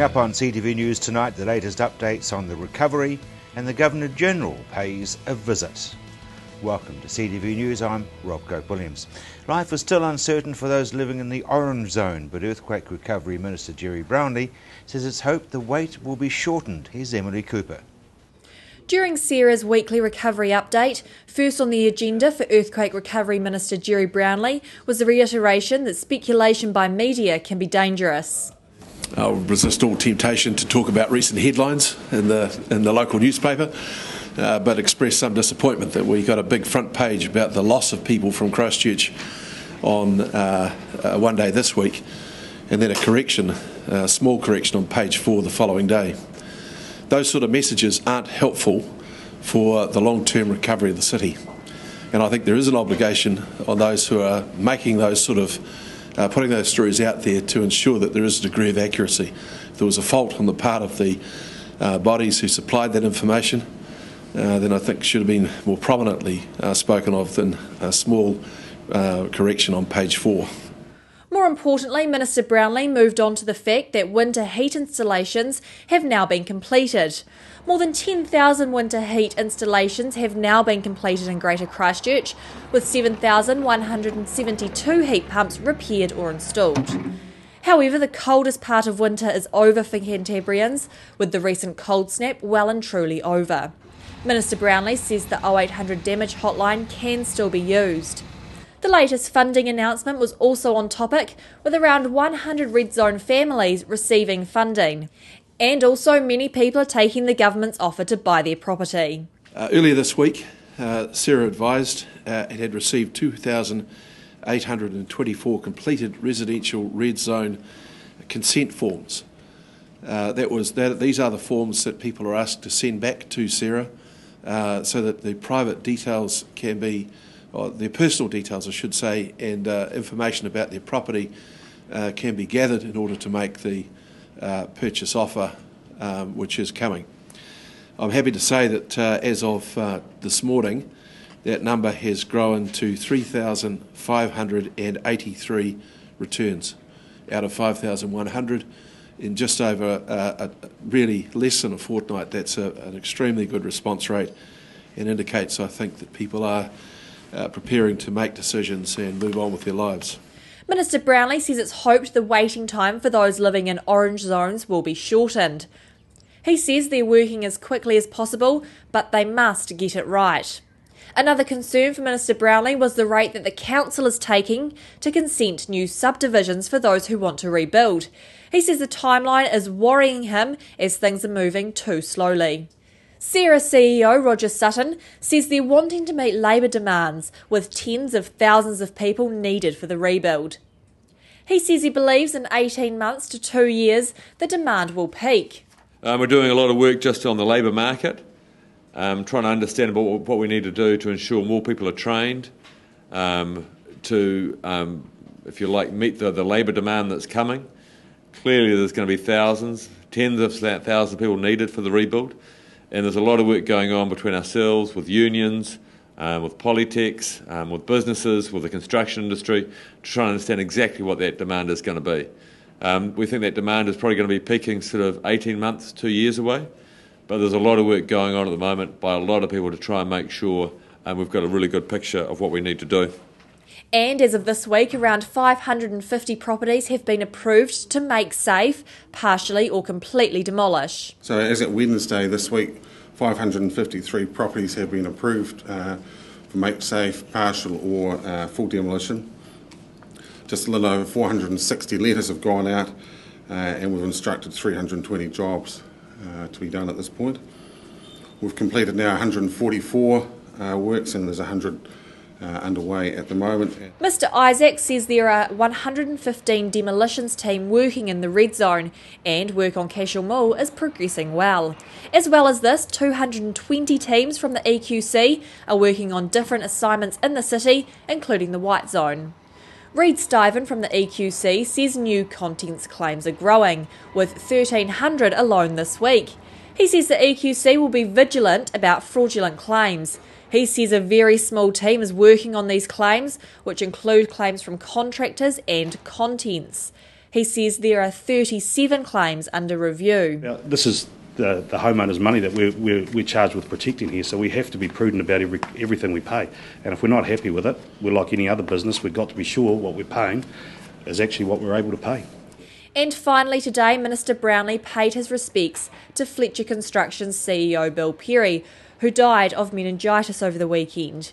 up on CTV News tonight, the latest updates on the recovery, and the Governor-General pays a visit. Welcome to CTV News, I'm Rob Cope-Williams. Life is still uncertain for those living in the orange zone, but Earthquake Recovery Minister Jerry Brownlee says it's hoped the wait will be shortened. Here's Emily Cooper. During Sarah's weekly recovery update, first on the agenda for Earthquake Recovery Minister Jerry Brownlee was the reiteration that speculation by media can be dangerous. I'll resist all temptation to talk about recent headlines in the local newspaper, but express some disappointment that we got a big front page about the loss of people from Christchurch on one day this week, and then a small correction on page 4 the following day. Those sort of messages aren't helpful for the long-term recovery of the city, and I think there is an obligation on those who are making those sort of putting those stories out there to ensure that there is a degree of accuracy. If there was a fault on the part of the bodies who supplied that information, then I think it should have been more prominently spoken of than a small correction on page 4. More importantly, Minister Brownlee moved on to the fact that winter heat installations have now been completed. More than 10,000 winter heat installations have now been completed in Greater Christchurch, with 7,172 heat pumps repaired or installed. However, the coldest part of winter is over for Canterburyans, with the recent cold snap well and truly over. Minister Brownlee says the 0800 damage hotline can still be used. The latest funding announcement was also on topic, with around 100 red zone families receiving funding. And also many people are taking the government's offer to buy their property. Earlier this week, Sarah advised it had received 2,824 completed residential red zone consent forms. These are the forms that people are asked to send back to Sarah so that the private details can be, or their personal details I should say, and information about their property can be gathered in order to make the purchase offer which is coming. I'm happy to say that as of this morning, that number has grown to 3,583 returns out of 5,100 in just over really less than a fortnight. That's an extremely good response rate and indicates, I think, that people are preparing to make decisions and move on with their lives. Minister Brownlee says it's hoped the waiting time for those living in orange zones will be shortened. He says they're working as quickly as possible, but they must get it right. Another concern for Minister Brownlee was the rate that the council is taking to consent new subdivisions for those who want to rebuild. He says the timeline is worrying him as things are moving too slowly. Sarah CEO Roger Sutton says they're wanting to meet labour demands with tens of thousands of people needed for the rebuild. He says he believes in 18 months to 2 years the demand will peak. We're doing a lot of work just on the labour market, trying to understand what we need to do to ensure more people are trained to, if you like, meet the labour demand that's coming. Clearly there's going to be thousands, tens of thousands of people needed for the rebuild. And there's a lot of work going on between ourselves, with unions, with Polytechs, with businesses, with the construction industry, to try and understand exactly what that demand is going to be. We think that demand is probably going to be peaking sort of 18 months, 2 years away, but there's a lot of work going on at the moment by a lot of people to try and make sure we've got a really good picture of what we need to do. And as of this week, around 550 properties have been approved to make safe, partially or completely demolish. So as at Wednesday this week, 553 properties have been approved for make safe, partial or full demolition. Just a little over 460 letters have gone out and we've instructed 320 jobs to be done at this point. We've completed now 144 works and there's 100 underway at the moment. Mr Isaac says there are 115 demolitions team working in the red zone and work on Cashel Mill is progressing well. As well as this, 220 teams from the EQC are working on different assignments in the city, including the white zone. Reid Stiven from the EQC says new contents claims are growing, with 1,300 alone this week. He says the EQC will be vigilant about fraudulent claims. He says a very small team is working on these claims, which include claims from contractors and contents. He says there are 37 claims under review. Now, this is the homeowner's money that we're charged with protecting here, so we have to be prudent about everything we pay. And if we're not happy with it, we're like any other business, we've got to be sure what we're paying is actually what we're able to pay. And finally today, Minister Brownlee paid his respects to Fletcher Construction's CEO Bill Perry, who died of meningitis over the weekend.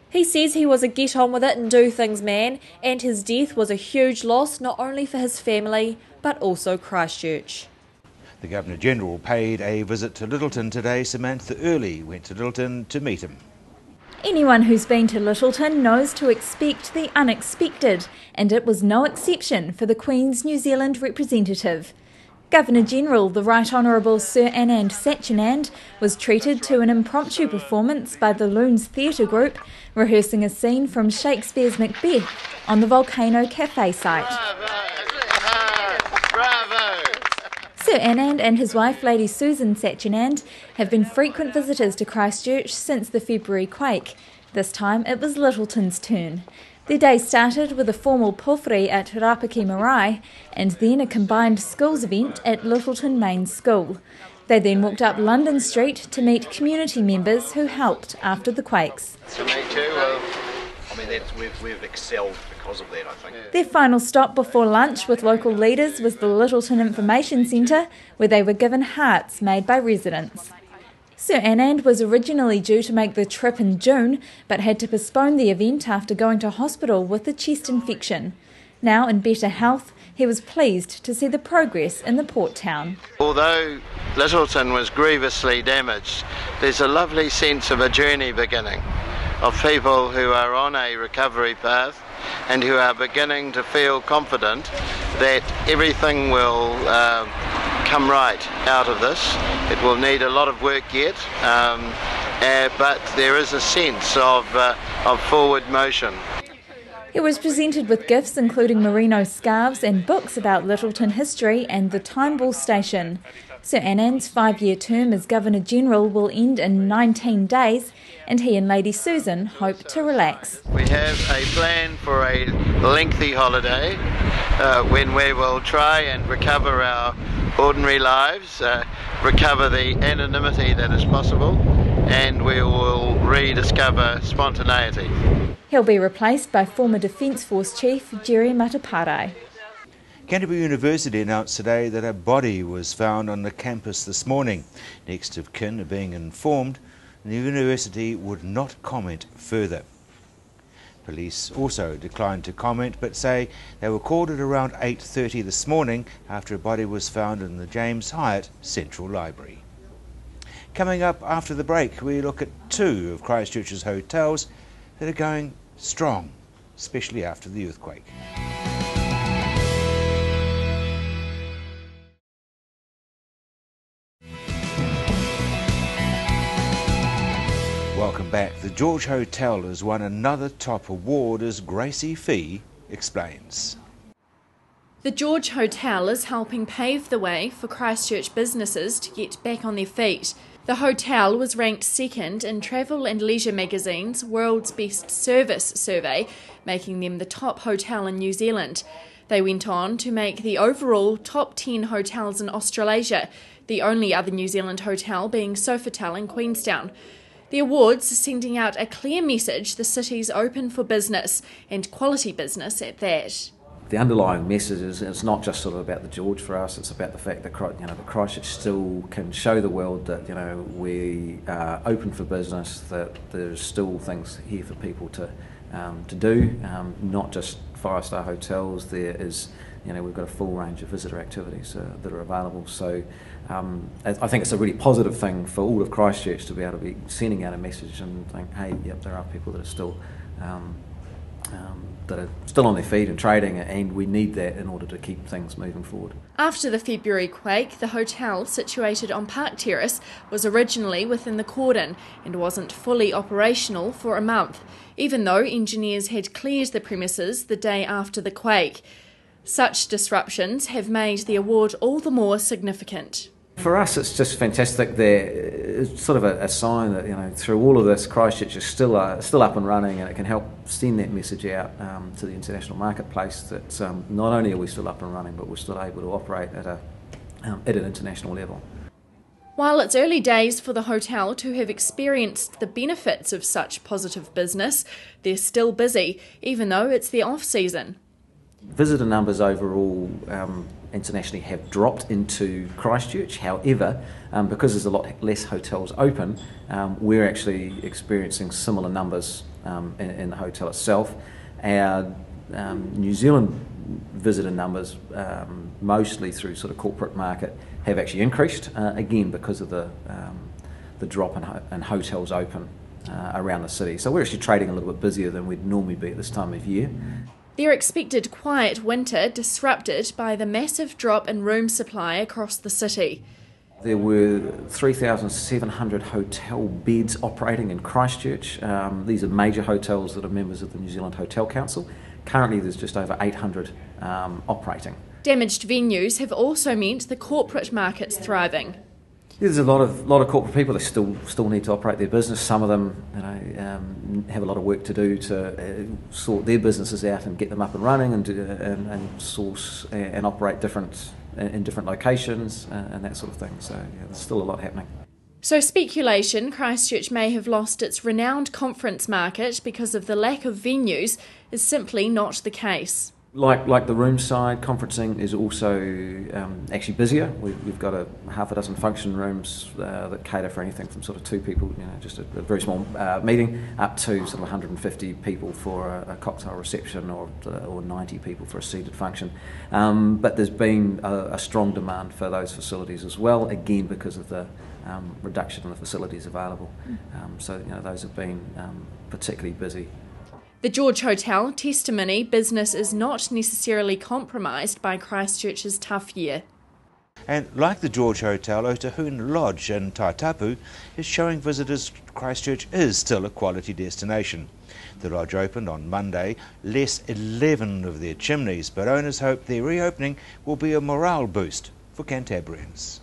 He says he was a get-on-with-it-and-do-things man, and his death was a huge loss not only for his family, but also Christchurch. The Governor-General paid a visit to Lyttelton today. Samantha Early went to Lyttelton to meet him. Anyone who's been to Lyttelton knows to expect the unexpected, and it was no exception for the Queen's New Zealand representative. Governor-General, the Right Honourable Sir Anand Sachinand, was treated to an impromptu performance by the Loons Theatre Group, rehearsing a scene from Shakespeare's Macbeth on the Volcano Cafe site. Sir Anand and his wife, Lady Susan Sachinand, have been frequent visitors to Christchurch since the February quake. This time it was Lyttelton's turn. Their day started with a formal pōwhiri at Rapaki Marae and then a combined schools event at Lyttelton Main School. They then walked up London Street to meet community members who helped after the quakes. To me too, we've excelled because of that, I think. Their final stop before lunch with local leaders was the Lyttelton Information Centre, where they were given hearts made by residents. Sir Anand was originally due to make the trip in June, but had to postpone the event after going to hospital with a chest infection. Now in better health, he was pleased to see the progress in the port town. Although Lyttelton was grievously damaged, there's a lovely sense of a journey beginning, of people who are on a recovery path and who are beginning to feel confident that everything will come right out of this. It will need a lot of work yet, but there is a sense of forward motion. He was presented with gifts including merino scarves and books about Lyttelton history and the Time Ball station. Sir Anand's 5-year term as Governor-General will end in 19 days, and he and Lady Susan hope to relax. We have a plan for a lengthy holiday when we will try and recover our ordinary lives, recover the anonymity that is possible, and we will rediscover spontaneity. He'll be replaced by former Defence Force Chief Jerry Mataparai. Canterbury University announced today that a body was found on the campus this morning. Next of kin are being informed, and the university would not comment further. Police also declined to comment, but say they were called at around 8:30 this morning after a body was found in the James Hyatt Central Library. Coming up after the break, we look at 2 of Christchurch's hotels that are going strong, especially after the earthquake. Welcome back. The George Hotel has won another top award, as Gracie Fee explains. The George Hotel is helping pave the way for Christchurch businesses to get back on their feet. The hotel was ranked second in Travel and Leisure magazine's World's Best Service survey, making them the top hotel in New Zealand. They went on to make the overall top 10 hotels in Australasia, the only other New Zealand hotel being Sofitel in Queenstown. The awards are sending out a clear message the city's open for business, and quality business at that. The underlying message is it's not just sort of about the George for us, it's about the fact that the Christchurch still can show the world that we are open for business, that there's still things here for people to do, not just 5-star hotels. There is, we've got a full range of visitor activities that are available. So I think it's a really positive thing for all of Christchurch to be able to be sending out a message and think, hey, yep, there are people that are still on their feet and trading, and we need that in order to keep things moving forward. After the February quake, the hotel, situated on Park Terrace, was originally within the cordon and wasn't fully operational for a month, even though engineers had cleared the premises the day after the quake. Such disruptions have made the award all the more significant. For us, it's just fantastic that it's sort of a sign that through all of this, Christchurch is still up and running, and it can help send that message out to the international marketplace that not only are we still up and running, but we're still able to operate at an international level. While it's early days for the hotel to have experienced the benefits of such positive business, they're still busy, even though it's the off-season. Visitor numbers overall internationally have dropped into Christchurch. However, because there's a lot less hotels open, we're actually experiencing similar numbers in the hotel itself. Our New Zealand visitor numbers, mostly through sort of corporate market, have actually increased, again because of the drop in hotels open around the city. So we're actually trading a little bit busier than we'd normally be at this time of year. Their expected quiet winter disrupted by the massive drop in room supply across the city. There were 3,700 hotel beds operating in Christchurch. These are major hotels that are members of the New Zealand Hotel Council. Currently there's just over 800 operating. Damaged venues have also meant the corporate market's thriving. There's a lot of corporate people that still need to operate their business. Some of them, have a lot of work to do to sort their businesses out and get them up and running, and source and operate in different locations and that sort of thing. So there's still a lot happening. So speculation Christchurch may have lost its renowned conference market because of the lack of venues is simply not the case. Like the room side, conferencing is also actually busier. We've got a half a dozen function rooms that cater for anything from sort of 2 people, just a very small meeting, up to sort of 150 people for a cocktail reception, or 90 people for a seated function. But there's been a strong demand for those facilities as well, again because of the reduction in the facilities available. So those have been particularly busy. The George Hotel testimony business is not necessarily compromised by Christchurch's tough year. And like the George Hotel, Otahuna Lodge in Taitapu is showing visitors Christchurch is still a quality destination. The lodge opened on Monday, less 11 of their chimneys, but owners hope their reopening will be a morale boost for Cantabrians.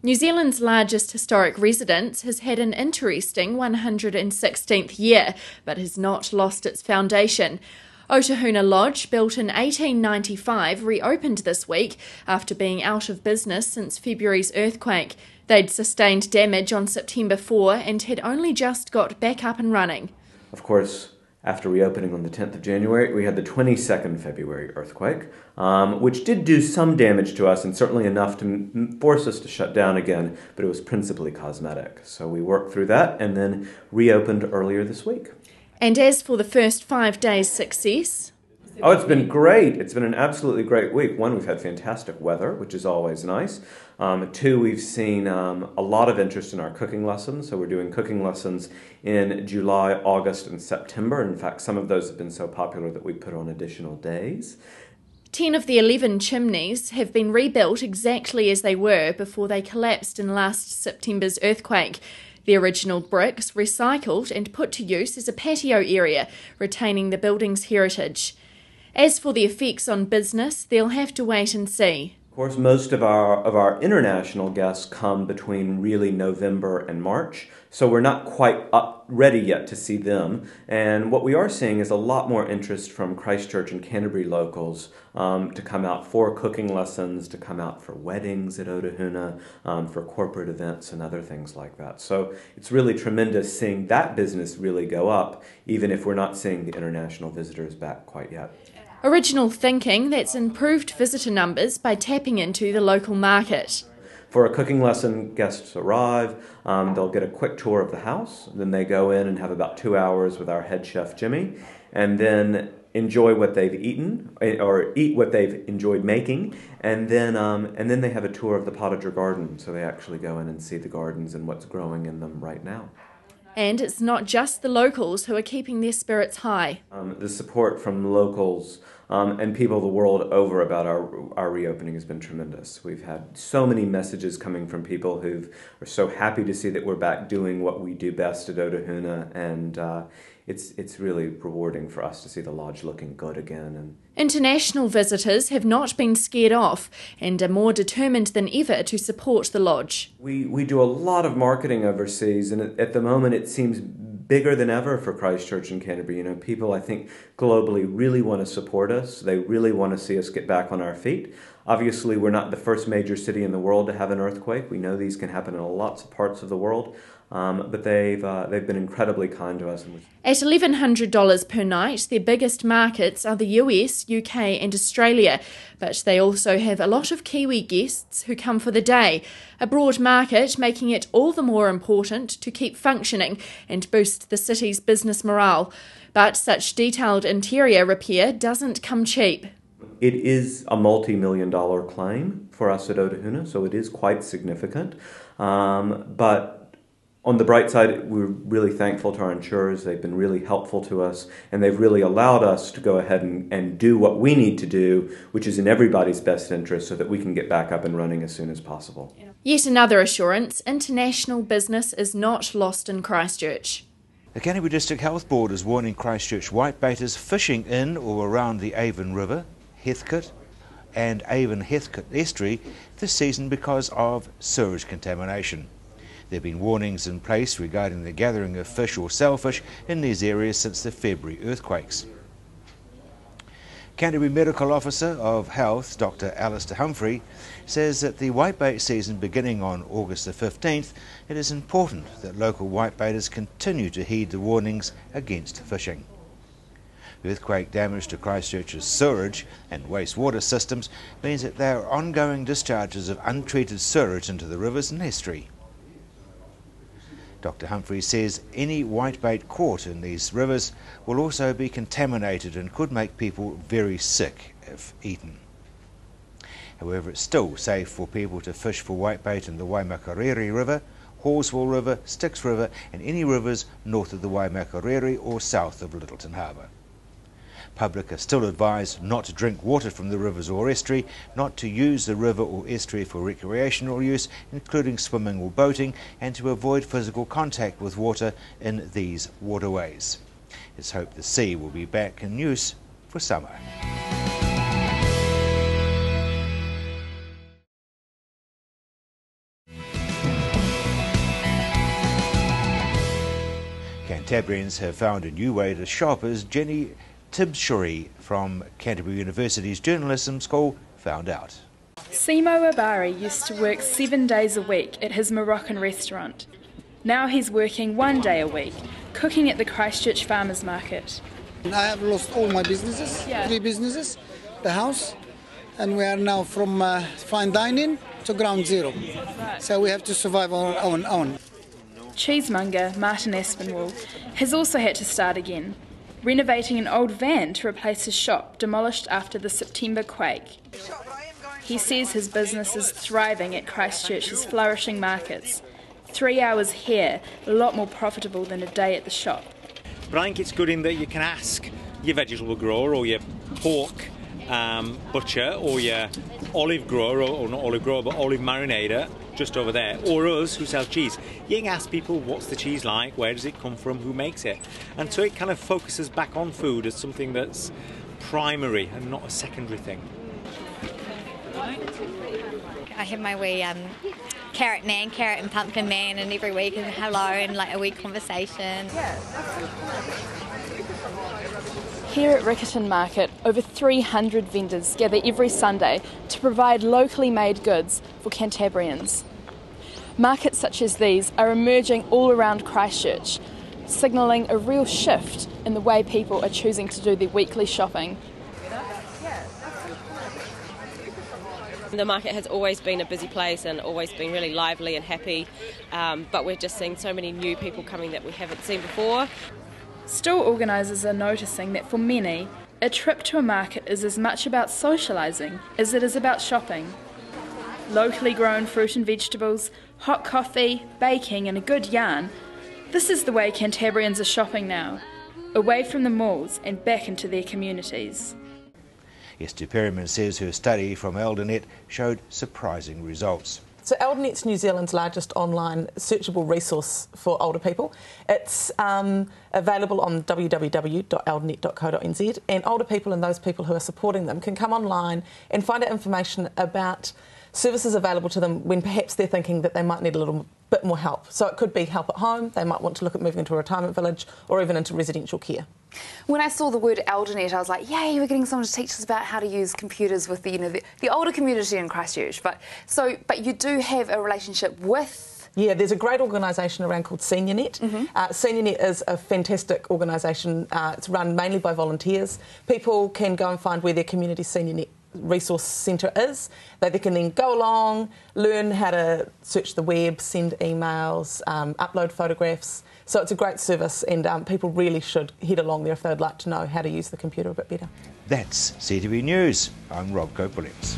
New Zealand's largest historic residence has had an interesting 116th year, but has not lost its foundation. Otahuna Lodge, built in 1895, reopened this week after being out of business since February's earthquake. They'd sustained damage on September 4 and had only just got back up and running. Of course, after reopening on the 10th of January, we had the 22nd February earthquake, which did do some damage to us, and certainly enough to force us to shut down again, but it was principally cosmetic. So we worked through that and then reopened earlier this week. And as for the first 5 days' success? Oh, it's been great. It's been an absolutely great week. 1, we've had fantastic weather, which is always nice. 2, we've seen a lot of interest in our cooking lessons. So we're doing cooking lessons in July, August, and September. In fact, some of those have been so popular that we put on additional days. 10 of the 11 chimneys have been rebuilt exactly as they were before they collapsed in last September's earthquake. The original bricks recycled and put to use as a patio area, retaining the building's heritage. As for the effects on business, they'll have to wait and see. Of course, most of our international guests come between really November and March, so we're not quite ready yet to see them. And what we are seeing is a lot more interest from Christchurch and Canterbury locals to come out for cooking lessons, to come out for weddings at Otahuna, for corporate events and other things like that. So it's really tremendous seeing that business really go up, even if we're not seeing the international visitors back quite yet. Original thinking that's improved visitor numbers by tapping into the local market. For a cooking lesson, guests arrive, they'll get a quick tour of the house, then they go in and have about 2 hours with our head chef Jimmy, and then enjoy what they've eaten, or eat what they've enjoyed making, and then they have a tour of the Potager garden, so they actually go in and see the gardens and what's growing in them right now. And it's not just the locals who are keeping their spirits high. The support from locals and people the world over about our reopening has been tremendous. We've had so many messages coming from people who are so happy to see that we're back doing what we do best at Otahuna, and it's really rewarding for us to see the lodge looking good again. And international visitors have not been scared off and are more determined than ever to support the lodge. We do a lot of marketing overseas, and at the moment it seems bigger than ever for Christchurch and Canterbury. You know, people, I think, globally really want to support us. They really want to see us get back on our feet. Obviously, we're not the first major city in the world to have an earthquake. We know these can happen in lots of parts of the world, but they've been incredibly kind to us. At $1,100 per night, their biggest markets are the US, UK and Australia, but they also have a lot of Kiwi guests who come for the day, a broad market making it all the more important to keep functioning and boost the city's business morale. But such detailed interior repair doesn't come cheap. It is a multi-million-dollar claim for us at Otahuna, so it is quite significant. But on the bright side, we're really thankful to our insurers. They've been really helpful to us, and they've really allowed us to go ahead and do what we need to do, which is in everybody's best interest, so that we can get back up and running as soon as possible. Yet another assurance, international business is not lost in Christchurch. The Canterbury District Health Board is warning Christchurch whitebaiters fishing in or around the Avon River, Heathcote and Avon Heathcote estuary this season because of sewage contamination. There have been warnings in place regarding the gathering of fish or shellfish in these areas since the February earthquakes. Canterbury Medical Officer of Health, Dr. Alistair Humphrey, says that the whitebait season beginning on August the 15th, it is important that local whitebaiters continue to heed the warnings against fishing. Earthquake damage to Christchurch's sewerage and wastewater systems means that there are ongoing discharges of untreated sewage into the rivers and estuary. Dr. Humphrey says any whitebait caught in these rivers will also be contaminated and could make people very sick if eaten. However, it's still safe for people to fish for whitebait in the Waimakariri River, Horswell River, Styx River and any rivers north of the Waimakariri or south of Littleton Harbour. Public are still advised not to drink water from the rivers or estuary, not to use the river or estuary for recreational use, including swimming or boating, and to avoid physical contact with water in these waterways. It's hoped the sea will be back in use for summer. Cantabrians have found a new way to shop as Jenny Tibshuri from Canterbury University's journalism school found out. Simo Abari used to work 7 days a week at his Moroccan restaurant. Now he's working 1 day a week, cooking at the Christchurch Farmers Market. I have lost all my businesses, 3 businesses, the house, and we are now from fine dining to ground zero. So we have to survive on our own. Cheesemonger Martin Aspinwall has also had to start again, renovating an old van to replace his shop demolished after the September quake. He says his business is thriving at Christchurch's flourishing markets. 3 hours here, a lot more profitable than a day at the shop. But I think it's good in that you can ask your vegetable grower or your pork butcher or your olive grower, or not olive grower, but olive marinator just over there, or us who sell cheese. You can ask people what's the cheese like, where does it come from, who makes it, and so it kind of focuses back on food as something that's primary and not a secondary thing. I have my wee carrot and pumpkin man, and every week and hello and like a wee conversation. Here at Riccarton Market, over 300 vendors gather every Sunday to provide locally made goods for Cantabrians. Markets such as these are emerging all around Christchurch, signalling a real shift in the way people are choosing to do their weekly shopping. The market has always been a busy place and always been really lively and happy, but we're just seeing so many new people coming that we haven't seen before. Stall organisers are noticing that for many, a trip to a market is as much about socialising as it is about shopping. Locally grown fruit and vegetables, hot coffee, baking and a good yarn, this is the way Cantabrians are shopping now, away from the malls and back into their communities. Esther Perryman says her study from Eldonet showed surprising results. So Eldenet's New Zealand's largest online searchable resource for older people. It's available on www.eldenet.co.nz, and older people and those people who are supporting them can come online and find out information about services available to them when perhaps they're thinking that they might need a little bit more help. So it could be help at home, they might want to look at moving into a retirement village or even into residential care. When I saw the word Eldenet, I was like, yay, we're getting someone to teach us about how to use computers with the older community in Christchurch. But you do have a relationship with... Yeah, there's a great organisation around called SeniorNet. SeniorNet is a fantastic organisation. It's run mainly by volunteers. People can go and find where their community SeniorNet resource centre is. They can then go along, learn how to search the web, send emails, upload photographs. So it's a great service, and people really should head along there if they'd like to know how to use the computer a bit better. That's CTV News. I'm Rob Cope-Williams.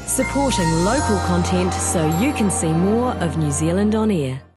Supporting local content so you can see more of New Zealand on air.